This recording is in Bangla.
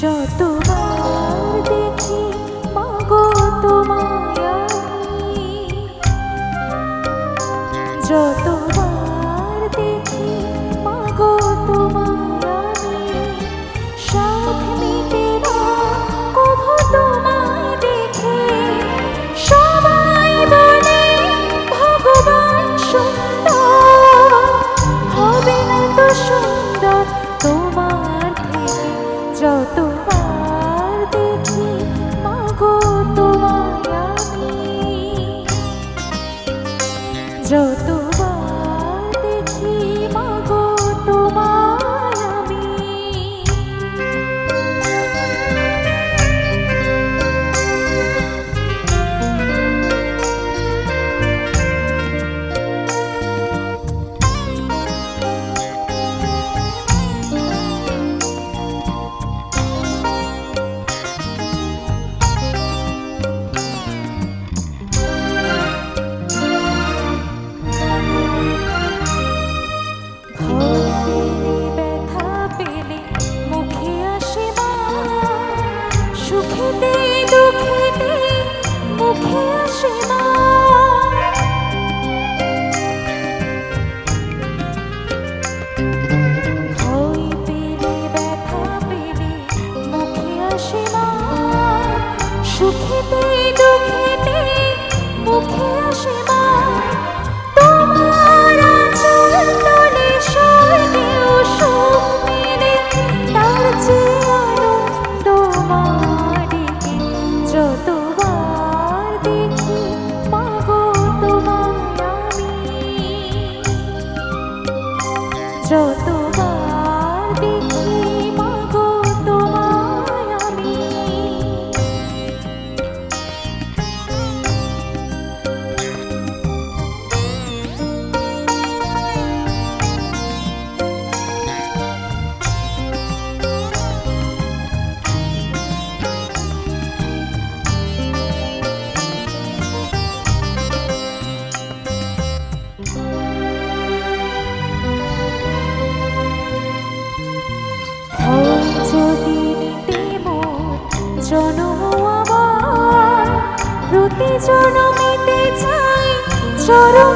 যতবার দেখি মাগো তোমায় আমি, যতবার দেখি মাগো তোমায় আমি, সাধ মিটে না কভু তোমায় দেখে। সবাই বলে ভগবান সুন্দর, হবে না তো সুন্দর তোমার থেকে। যতবার দেখি মাগো তোমায় আমি, যতবার দেখি মাগো তোমায় আমি। সুখেতে দুঃখেতে মুখে আসে মা, ভয় পেলে ব্যথা পেলে মুখে আসে মা। সুখেতে দুঃখেতে মুখে আসে মা। তোমার আঁচল তলে স্বর্গেও সুখ মেলে, তার চেয়ে আনন্দ মারিকে। যতবার দেখি মাগো তোমায় আমি, যতবার দেখি মাগো তোমায় আমি। যদি নিতে মন জনম আমার, প্রতি জনমেতে চাই চরণ